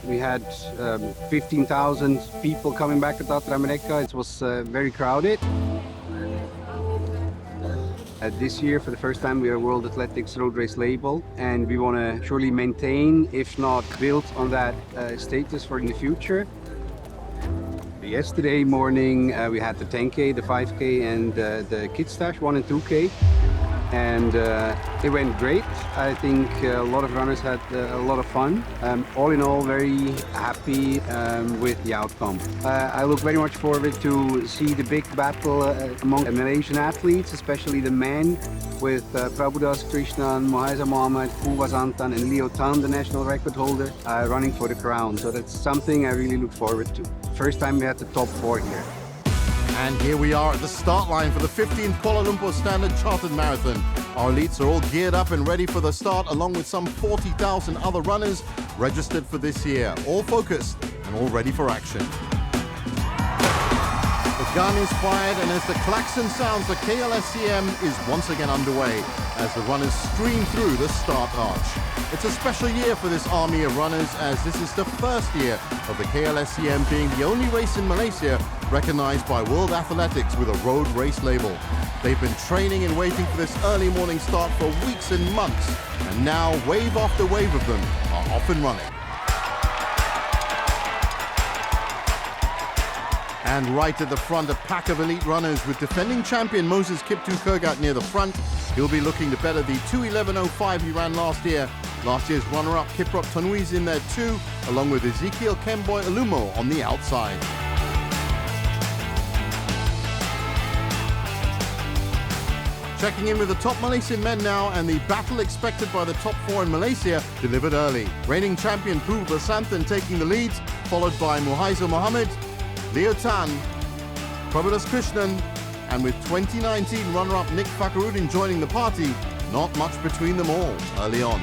We had 15,000 people coming back at Tatra America. It was very crowded. This year, for the first time, we are World Athletics Road Race label, and we want to surely maintain, if not build on that status for in the future. Yesterday morning, we had the 10K, the 5K, and the Kids Dash 1 and 2K. And it went great. I think a lot of runners had a lot of fun. All in all, very happy with the outcome. I look very much forward to see the big battle among Malaysian athletes, especially the men, with Prabhudas Krishnan, Mohaiza Mohammed, Puva Zantan, and Leo Tan, the national record holder, running for the crown. So that's something I really look forward to. First time we had the top 4 here. And here we are at the start line for the 15th Kuala Lumpur Standard Chartered Marathon. Our elites are all geared up and ready for the start, along with some 40,000 other runners registered for this year, all focused and all ready for action. The gun is fired, and as the klaxon sounds, the KLSCM is once again underway as the runners stream through the start arch. It's a special year for this army of runners, as this is the first year of the KLSCM being the only race in Malaysia recognized by World Athletics with a road race label. They've been training and waiting for this early morning start for weeks and months, and now wave after wave of them are off and running. And right at the front, a pack of elite runners with defending champion Moses Kiptu Kurgat near the front. He'll be looking to better the 2:11.05 he ran last year. Last year's runner-up Kiprop Tanui's in there too, along with Ezekiel Kemboy Alumo on the outside. Checking in with the top Malaysian men now, and the battle expected by the top 4 in Malaysia delivered early. Reigning champion Puva Basanthan taking the lead, followed by Mohaiza Mohammed, Leo Tan, Prabhudas Krishnan, and with 2019 runner-up Nick Fakarudin joining the party, not much between them all early on.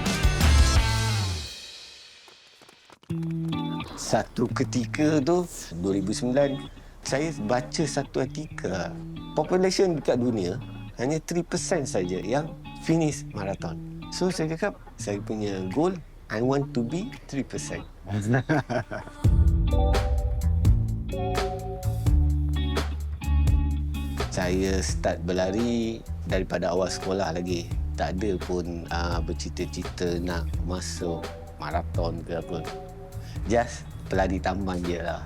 Satu ketika tu, 2009, saya baca satu artikel. Population dekat dunia hanya 3% saja yang finish marathon. So saya cakap, saya punya goal, I want to be 3%. Saya start berlari daripada awal sekolah lagi. Tak ada pun bercita-cita nak masuk maraton ke apa. Just pelari taman je lah.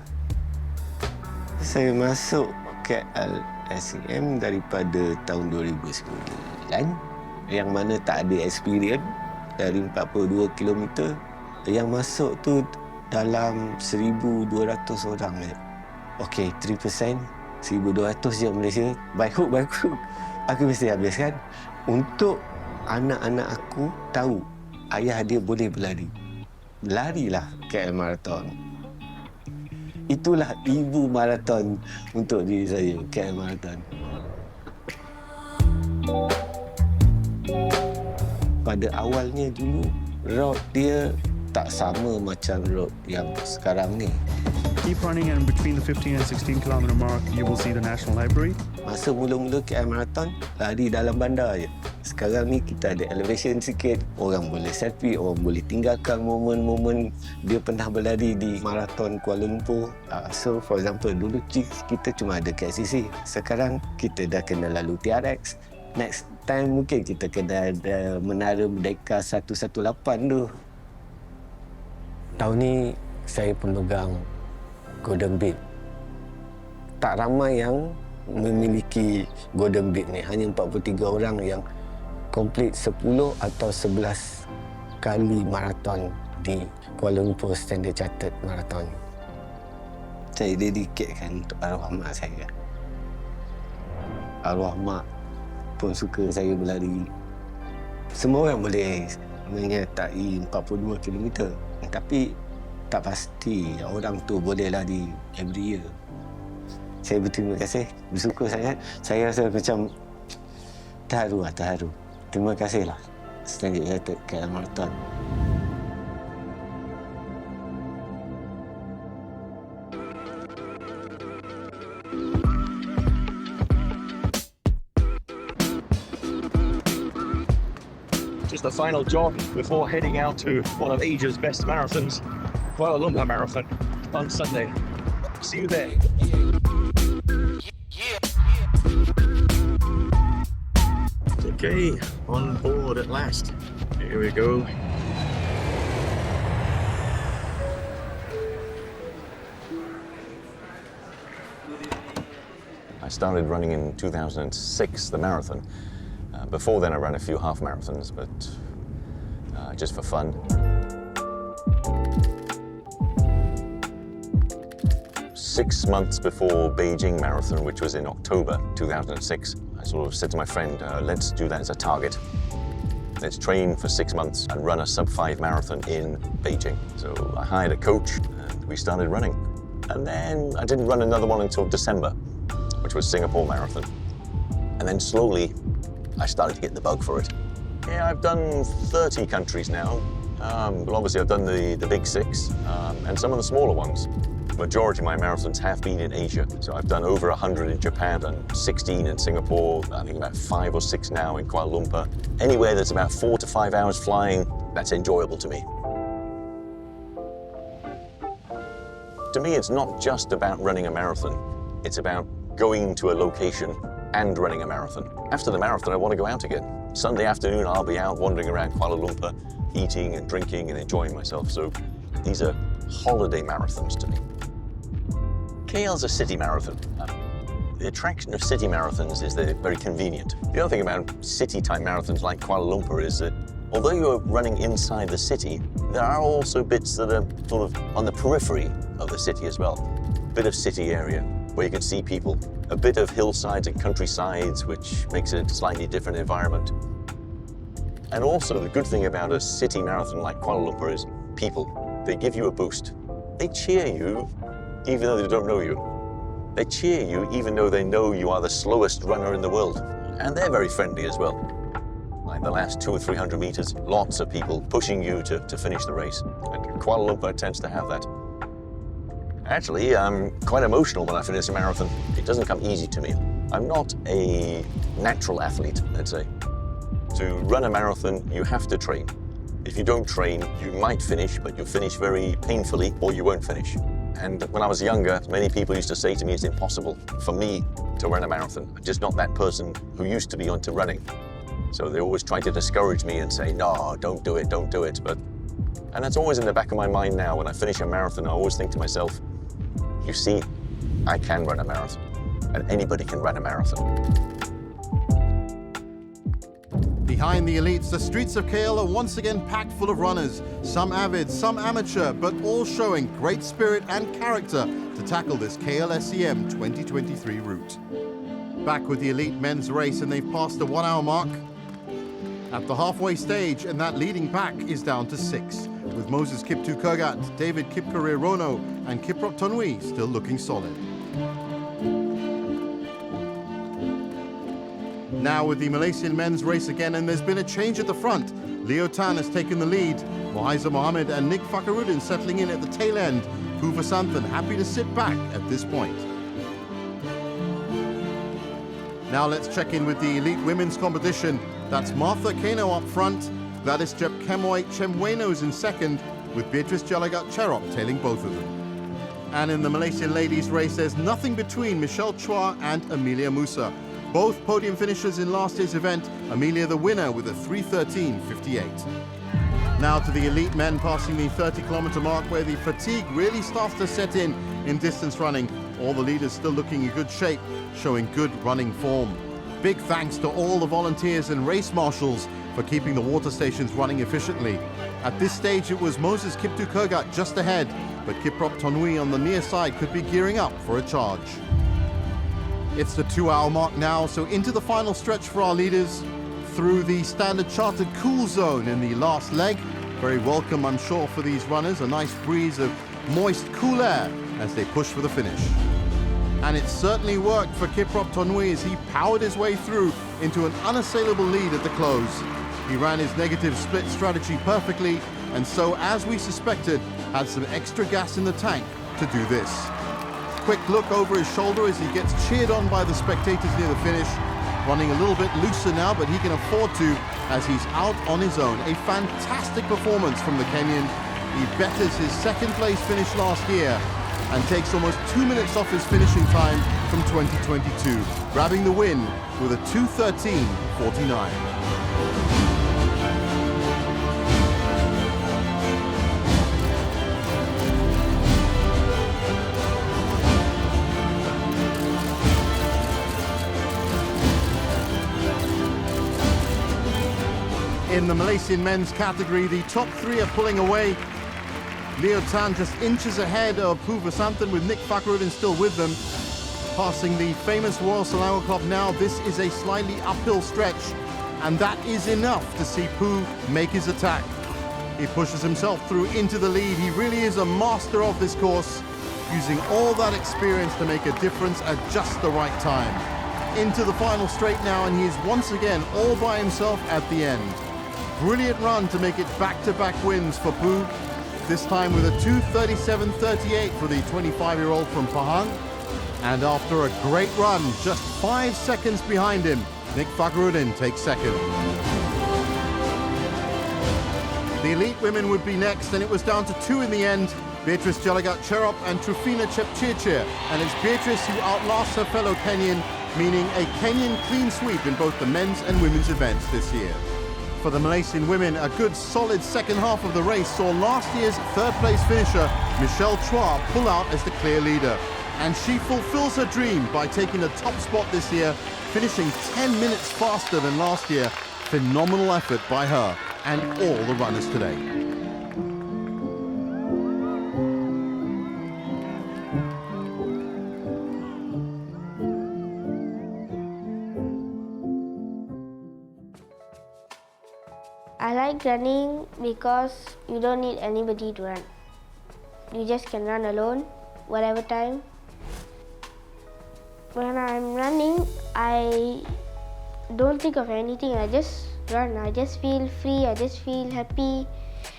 Saya masuk KLSCM daripada tahun 2009, yang mana tak ada experience dari 42 km. Yang masuk tu dalam 1,200 orang. Okey, 3%. 1,200 je Malaysia, by hook, aku mesti habiskan untuk anak-anak aku tahu ayah dia boleh berlari. Larilah KL Marathon. Itulah ibu marathon untuk diri saya, KL Marathon. Pada awalnya dulu, road dia tak sama macam road yang sekarang ni. Keep running, and between the 15 and 16 kilometer mark, you will see the National Library. Masa mula-mula KL Marathon, lari dalam bandar je. Sekarang ni kita ada elevation sikit, orang boleh selfie, orang boleh tinggalkan momen-momen dia pernah berlari di Marathon Kuala Lumpur. So, for example, dulu kita cuma ada KLCC. Sekarang kita dah kena lalu TRX. Next time mungkin kita kena ada Menara Merdeka 118 tu. Tahun ni saya pemegang Golden Beat. Tak ramai yang memiliki Golden Beat ni. Hanya 43 orang yang komplit 10 atau 11 kali maraton di Kuala Lumpur Standard Chartered Marathon. Saya dedikatkan untuk arwah mak saya. Arwah mak pun suka saya berlari. Semua orang boleh menyertai 42 km. Tapi tak pasti orang tu boleh lari every year. Saya berterima kasih, bersyukur sangat. Saya rasa macam terharu. Terima kasihlah Standard Chartered KL Marathon. Just the final jog before heading out to one of Asia's best marathons. Kuala Lumpur Marathon on Sunday. See you there. Okay, on board at last. Here we go. I started running in 2006, the marathon. Before then I ran a few half marathons, but just for fun. 6 months before Beijing Marathon, which was in October 2006, I sort of said to my friend, let's do that as a target. Let's train for 6 months and run a sub-5 marathon in Beijing. So I hired a coach and we started running. And then I didn't run another one until December, which was Singapore Marathon. And then slowly, I started to get the bug for it. Yeah, I've done 30 countries now. But obviously I've done the big 6 and some of the smaller ones. Majority of my marathons have been in Asia. So I've done over 100 in Japan, done 16 in Singapore, I think about 5 or 6 now in Kuala Lumpur. Anywhere that's about 4 to 5 hours flying, that's enjoyable to me. To me, it's not just about running a marathon. It's about going to a location and running a marathon. After the marathon, I want to go out again. Sunday afternoon, I'll be out wandering around Kuala Lumpur, eating and drinking and enjoying myself. So these are holiday marathons to me. KL's a city marathon. The attraction of city marathons is they're very convenient. The other thing about city-type marathons like Kuala Lumpur is that although you're running inside the city, there are also bits that are sort of on the periphery of the city as well. A bit of city area where you can see people, a bit of hillsides and countrysides, which makes it a slightly different environment. And also the good thing about a city marathon like Kuala Lumpur is people. They give you a boost. They cheer you even though they don't know you. They cheer you even though they know you are the slowest runner in the world. And they're very friendly as well. Like the last 200 or 300 meters, lots of people pushing you to finish the race. And Kuala Lumpur tends to have that. Actually, I'm quite emotional when I finish a marathon. It doesn't come easy to me. I'm not a natural athlete, let's say. To run a marathon, you have to train. If you don't train, you might finish, but you'll finish very painfully, or you won't finish. And when I was younger, many people used to say to me, it's impossible for me to run a marathon. I'm just not that person who used to be onto running. So they always tried to discourage me and say, no, don't do it, don't do it. And that's always in the back of my mind now. When I finish a marathon, I always think to myself, you see, I can run a marathon, and anybody can run a marathon. Behind the elites, the streets of KL are once again packed full of runners, some avid, some amateur, but all showing great spirit and character to tackle this KLSCM 2023 route. Back with the elite men's race, and they've passed the 1 hour mark. At the halfway stage, and that leading pack is down to 6, with Moses Kiptu Kurgat, David Kipkare-Rono, and Kiprop Tonui still looking solid. Now with the Malaysian men's race again, and there's been a change at the front. Leo Tan has taken the lead. Mohiza Mohammed and Nick Fakarudin settling in at the tail end. Puva Santhan happy to sit back at this point. Now let's check in with the elite women's competition. That's Martha Kano up front. Gladys Jep Kemoy Chemwenos in second, with Beatrice Jalagat Cherop tailing both of them. And in the Malaysian ladies race, there's nothing between Michelle Chua and Amelia Musa. Both podium finishers in last year's event, Amelia the winner with a 3:13.58. Now to the elite men passing the 30-kilometer mark, where the fatigue really starts to set in distance running. All the leaders still looking in good shape, showing good running form. Big thanks to all the volunteers and race marshals for keeping the water stations running efficiently. At this stage, it was Moses Kiptu Kurgat just ahead, but Kiprop Tonui on the near side could be gearing up for a charge. It's the 2 hour mark now, so into the final stretch for our leaders. Through the standard chartered cool zone in the last leg. Very welcome, I'm sure, for these runners. A nice breeze of moist, cool air as they push for the finish. And it certainly worked for Kiprop Tonui as he powered his way through into an unassailable lead at the close. He ran his negative split strategy perfectly, and so, as we suspected, had some extra gas in the tank to do this. Quick look over his shoulder as he gets cheered on by the spectators near the finish. Running a little bit looser now, but he can afford to as he's out on his own. A fantastic performance from the Kenyan. He betters his second place finish last year and takes almost 2 minutes off his finishing time from 2022, grabbing the win with a 2:13.49. In the Malaysian men's category, the top three are pulling away. Leo Tan just inches ahead of Pu Vasantham with Nick Fakhruddin still with them. Passing the famous Royal Selangor Club now, this is a slightly uphill stretch, and that is enough to see Pu make his attack. He pushes himself through into the lead. He really is a master of this course, using all that experience to make a difference at just the right time. Into the final straight now, and he is once again all by himself at the end. Brilliant run to make it back-to-back wins for Pu, this time with a 2:37.38 for the 25-year-old from Pahang. And after a great run, just 5 seconds behind him, Nick Fakhruddin takes second. The elite women would be next, and it was down to 2 in the end. Beatrice Jalagat Cherop and Trufina Chepchirchir. And it's Beatrice who outlasts her fellow Kenyan, meaning a Kenyan clean sweep in both the men's and women's events this year. For the Malaysian women, a good solid second half of the race saw last year's third-place finisher, Michelle Chua, pull out as the clear leader. And she fulfills her dream by taking the top spot this year, finishing 10 minutes faster than last year. Phenomenal effort by her and all the runners today. I like running because you don't need anybody to run. You just can run alone, whatever time. When I'm running, I don't think of anything. I just run. I just feel free. I just feel happy.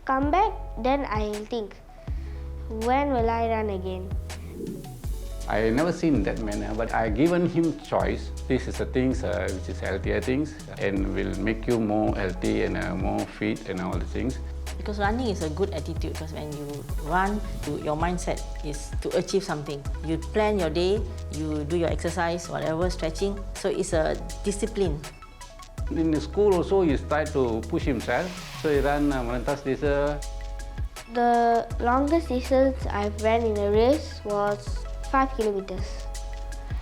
Come back, then I'll think, when will I run again? I never seen that manner, but I given him choice. This is the things which is healthier things and will make you more healthy and more fit and all the things. Because running is a good attitude, because when you run, your mindset is to achieve something. You plan your day, you do your exercise, whatever, stretching. So it's a discipline. In the school also, he tried to push himself. So he ran Merentas Desa. The longest distance I've ran in a race was 5 kilometers.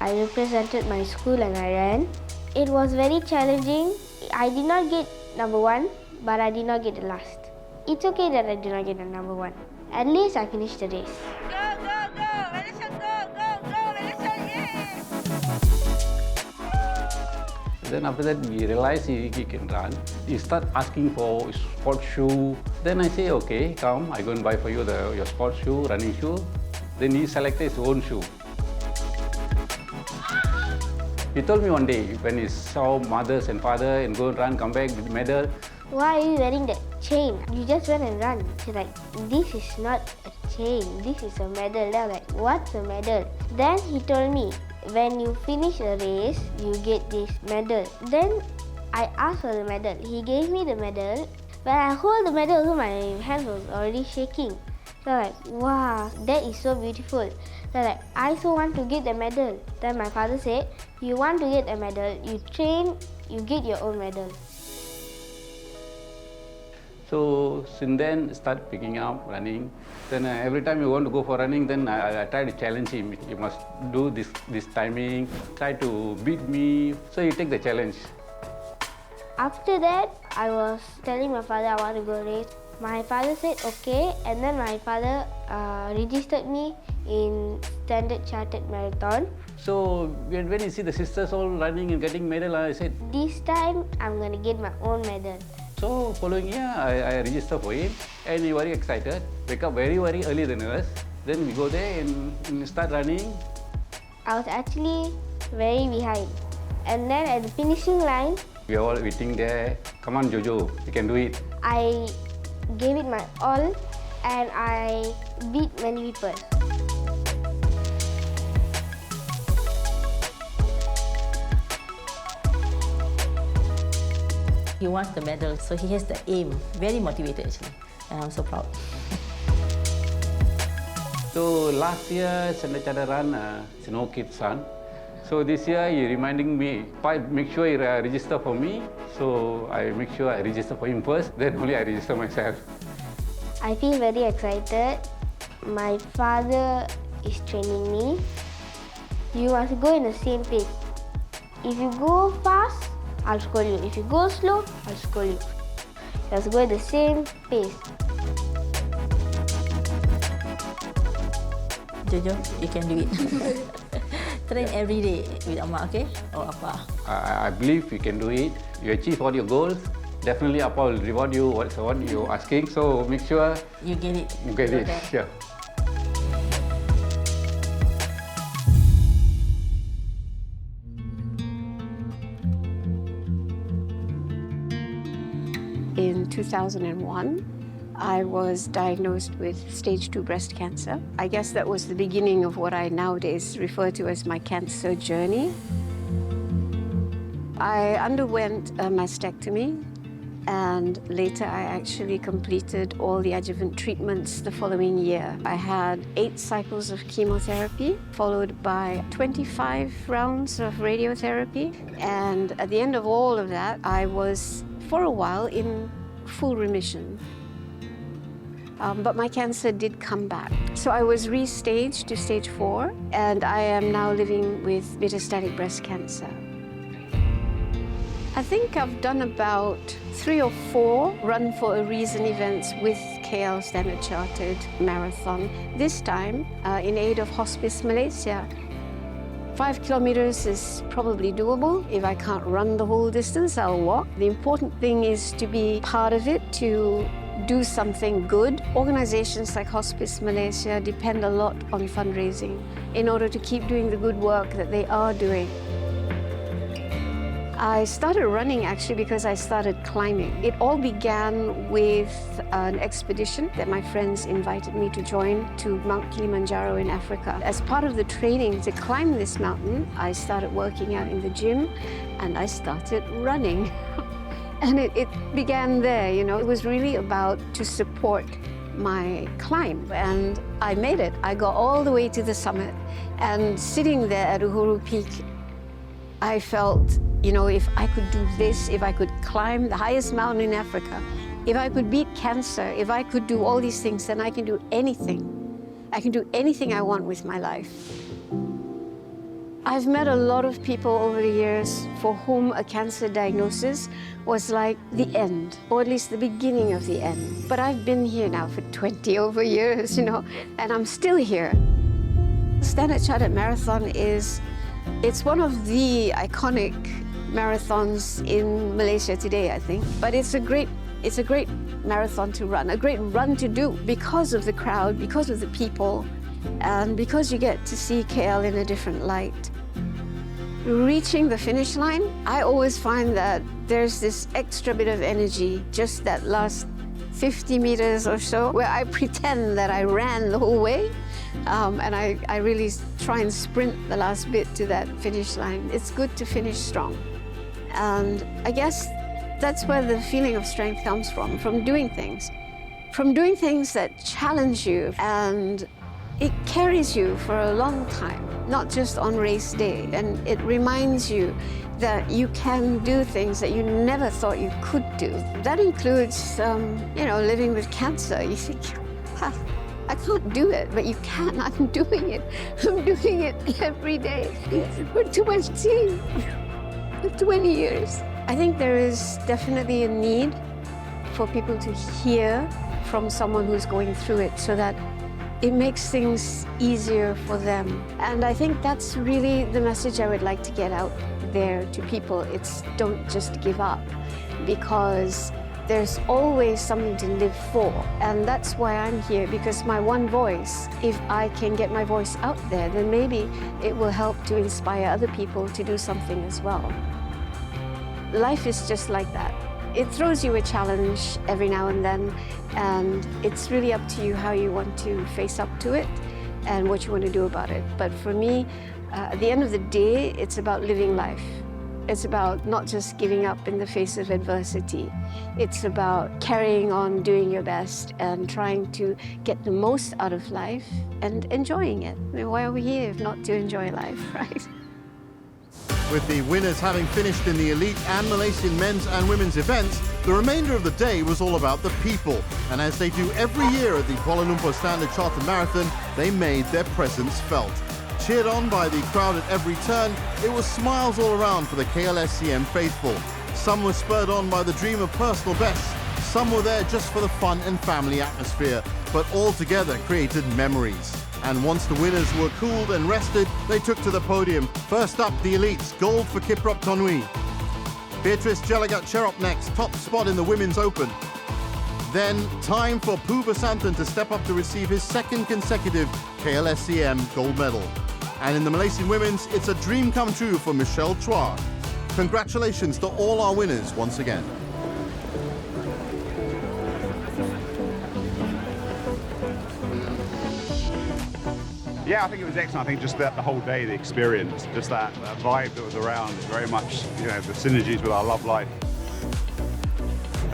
I represented my school and I ran. It was very challenging. I did not get number 1, but I did not get the last. It's okay that I did not get the number 1. At least I finished the race. Go, go, go! Malaysia, go, go, go! Malaysia, yeah! Then after that, we realized he can run. He started asking for sports shoe. Then I say, okay, come, I go and buy for you your sports shoe, running shoe. Then he selected his own shoe. He told me one day when he saw mothers and father and go and run, come back with medal. Why are you wearing that chain? You just went and run. She's like, this is not a chain, this is a medal. They're like, what's a medal? Then he told me, when you finish a race, you get this medal. Then I asked for the medal. He gave me the medal. When I hold the medal, my hand was already shaking. They're like, wow, that is so beautiful. They're like, I so want to get the medal. Then my father said, you want to get a medal, you train, you get your own medal. So since then, start picking up, running. Then every time you want to go for running, then I try to challenge him. You must do this timing, try to beat me. So he take the challenge. After that, I was telling my father I want to go race. My father said okay, and then my father registered me in Standard Chartered Marathon. So when you see the sisters all running and getting medal, I said, this time I'm going to get my own medal. So following year, I registered for it, and he very excited. Wake up very early than us. Then we go there and start running. I was actually very behind. And then at the finishing line, we are all waiting there. Come on, Jojo, you can do it. I gave it my all, and I beat many people. He wants the medal, so he has the aim. Very motivated actually, and I'm so proud. So last year, Standard Chartered run no kids run. So this year, he reminding me, make sure he register for me. So I make sure I register for him first, then only I register myself. I feel very excited. My father is training me. You must go in the same pace. If you go fast, I'll scold you. If you go slow, I'll scold you. You must go at the same pace. Jojo, you can do it. Train every day with Amma, okay? Or Appa. I believe you can do it. You achieve all your goals. Definitely, Appa will reward you what you're asking. So make sure you get it. You get it. Sure. In 2001, I was diagnosed with stage 2 breast cancer. I guess that was the beginning of what I nowadays refer to as my cancer journey. I underwent a mastectomy, and later I actually completed all the adjuvant treatments the following year. I had 8 cycles of chemotherapy, followed by 25 rounds of radiotherapy. And at the end of all of that, I was, for a while, in full remission. But my cancer did come back. So I was restaged to stage 4, and I am now living with metastatic breast cancer. I think I've done about 3 or 4 Run for a Reason events with KL Standard Chartered Marathon. This time, in aid of Hospice Malaysia. 5 kilometers is probably doable. If I can't run the whole distance, I'll walk. The important thing is to be part of it, to do something good. Organizations like Hospice Malaysia depend a lot on fundraising in order to keep doing the good work that they are doing. I started running actually because I started climbing. It all began with an expedition that my friends invited me to join to Mount Kilimanjaro in Africa. As part of the training to climb this mountain, I started working out in the gym and I started running. And it began there, you know. It was really about to support my climb, and I made it. I got all the way to the summit, and sitting there at Uhuru Peak, I felt, you know, if I could do this, if I could climb the highest mountain in Africa, if I could beat cancer, if I could do all these things, then I can do anything. I can do anything I want with my life. I've met a lot of people over the years for whom a cancer diagnosis was like the end, or at least the beginning of the end. But I've been here now for 20 over years, you know, and I'm still here. Standard Chartered Marathon it's one of the iconic marathons in Malaysia today, I think. But it's a great marathon to run, a great run to do because of the crowd, because of the people, and because you get to see KL in a different light. Reaching the finish line, I always find that there's this extra bit of energy, just that last 50 meters or so, where I pretend that I ran the whole way, and I really try and sprint the last bit to that finish line. It's good to finish strong. And I guess that's where the feeling of strength comes from doing things. From doing things that challenge you, and it carries you for a long time, not just on race day. And it reminds you that you can do things that you never thought you could do. That includes, living with cancer. You think, I can't do it, but you can. I'm doing it. I'm doing it every day for 20 years. I think there is definitely a need for people to hear from someone who's going through it so that it makes things easier for them. And I think that's really the message I would like to get out there to people. It's don't just give up, because there's always something to live for. And that's why I'm here, because my one voice, if I can get my voice out there, then maybe it will help to inspire other people to do something as well. Life is just like that. It throws you a challenge every now and then, and it's really up to you how you want to face up to it and what you want to do about it. But for me, at the end of the day, it's about living life. It's about not just giving up in the face of adversity. It's about carrying on, doing your best, and trying to get the most out of life and enjoying it. I mean, why are we here if not to enjoy life, right? With the winners having finished in the elite and Malaysian men's and women's events, the remainder of the day was all about the people. And as they do every year at the Kuala Lumpur Standard Chartered Marathon, they made their presence felt. Cheered on by the crowd at every turn, it was smiles all around for the KLSCM faithful. Some were spurred on by the dream of personal bests, some were there just for the fun and family atmosphere, but all together created memories. And once the winners were cooled and rested, they took to the podium. First up, the elites, gold for Kiprop Tonui. Beatrice Jelagat Cherop next, top spot in the Women's Open. Then, time for Poo Basantan to step up to receive his second consecutive KLSCM gold medal. And in the Malaysian women's, it's a dream come true for Michelle Chua. Congratulations to all our winners once again. Yeah, I think it was excellent. I think just the whole day, the experience, just that vibe that was around, very much, you know, the synergies with our love life.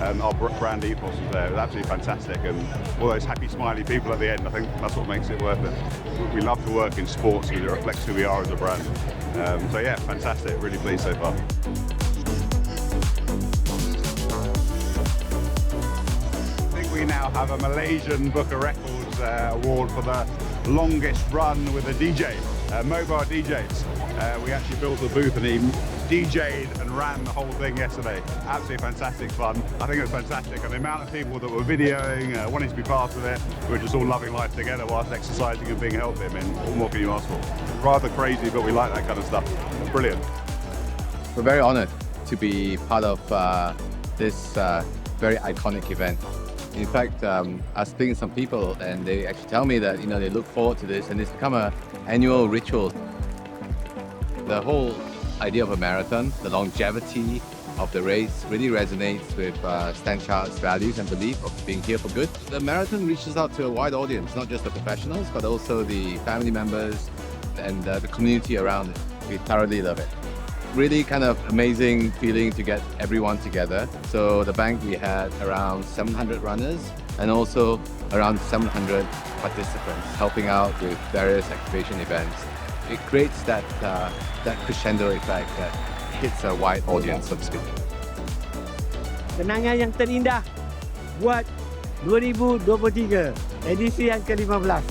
Our brand ethos was there. It was absolutely fantastic, and all those happy, smiley people at the end. I think that's what makes it worth it. We love to work in sports because it reflects who we are as a brand. So yeah, fantastic. Really pleased so far. I think we now have a Malaysian Book of Records award for the longest run with a DJ, mobile DJs. We actually built a booth and he DJ'd and ran the whole thing yesterday. Absolutely fantastic fun. I think it was fantastic. And the amount of people that were videoing, wanting to be part of it, we were just all loving life together whilst exercising and being healthy. I mean, what more can you ask for? Rather crazy, but we like that kind of stuff. Brilliant. We're very honored to be part of this very iconic event. In fact, I was speaking to some people and they actually tell me that, you know, they look forward to this and it's become an annual ritual. The whole idea of a marathon, the longevity of the race really resonates with Stan Chart's values and belief of being here for good. The marathon reaches out to a wide audience, not just the professionals, but also the family members and the community around it. We thoroughly love it. Really kind of amazing feeling to get everyone together. So the bank, we had around 700 runners and also around 700 participants helping out with various activation events. It creates that crescendo effect that hits a wide audience, so to speak. Kenangan yang terindah buat 2023, edisi yang ke-15.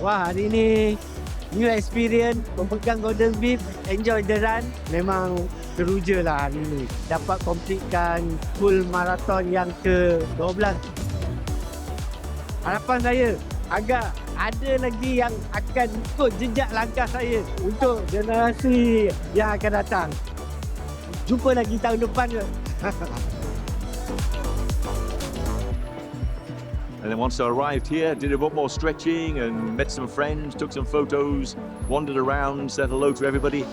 Wah, hari ini new experience, memegang Golden Beef, enjoy the run. Memang teruja lah hari ini. Dapat completekan full marathon yang ke-12. Harapan saya, agak ada lagi yang akan ikut jejak langkah saya untuk generasi yang akan datang. Jumpa lagi tahun depan ke. And then once I arrived here, did a bit more stretching and met some friends, took some photos, wandered around, said hello to everybody.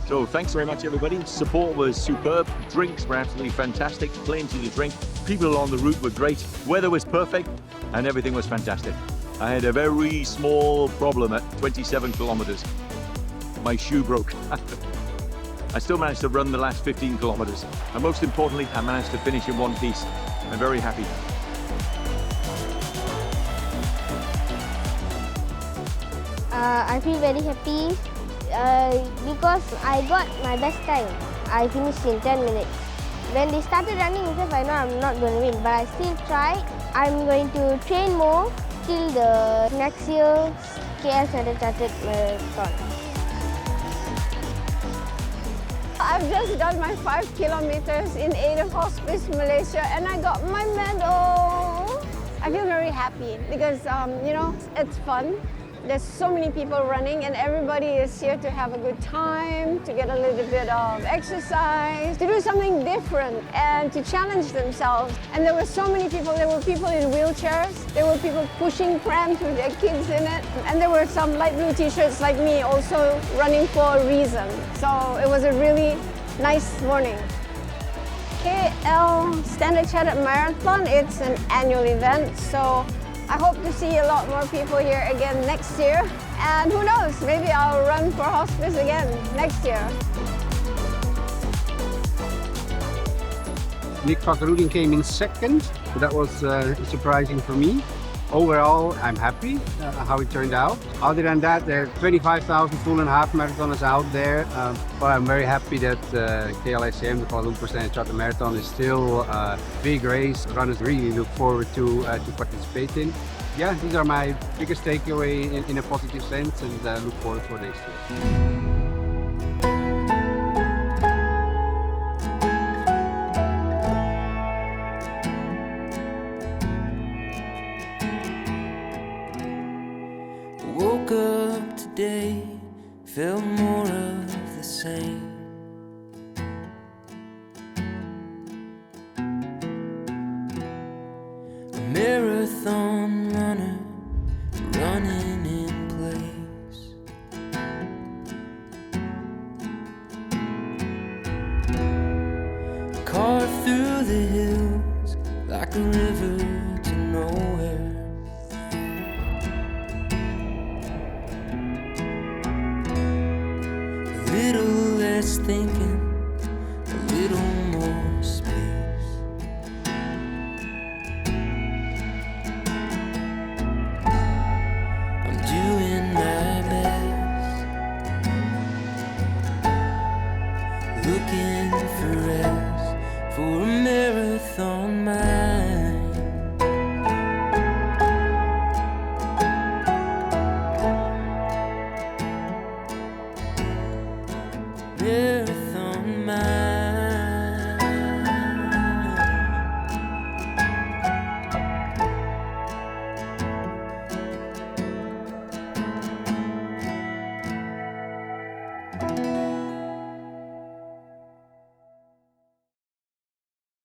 So thanks very much, everybody. Support was superb. Drinks were absolutely fantastic. Plenty to drink. People along the route were great. Weather was perfect and everything was fantastic. I had a very small problem at 27 kilometers. My shoe broke. I still managed to run the last 15 kilometers. And most importantly, I managed to finish in one piece. I'm very happy. I feel very happy because I got my best time. I finished in 10 minutes. When they started running itself, I know I'm not going to win, but I still try. I'm going to train more till the next year's KL Standard Chartered Marathon. I've just done my 5 kilometers in aid of Hospice Malaysia and I got my medal. I feel very happy because, you know, it's fun. There's so many people running and everybody is here to have a good time, to get a little bit of exercise, to do something different and to challenge themselves. And there were so many people. There were people in wheelchairs. There were people pushing prams with their kids in it. And there were some light blue t-shirts like me also running for a reason. So it was a really nice morning. KL Standard Chartered Marathon, it's an annual event. So I hope to see a lot more people here again next year. And who knows, maybe I'll run for hospice again next year. Nick Fakrudin came in second, so that was surprising for me. Overall, I'm happy how it turned out. Other than that, there are 25,000 full and half marathoners out there. But I'm very happy that KLSCM, the Kuala Lumpur Standard Chartered Marathon, is still a big race. Runners really look forward to participate in. Yeah, these are my biggest takeaway in a positive sense, and look forward for next year. Woke up today, felt more of the same. A marathon runner, running in place. Carved through the hills like a river to nowhere. A little less thinking, a little more space. I'm doing my best, looking for rest, for a marathon mind. Marathon mind.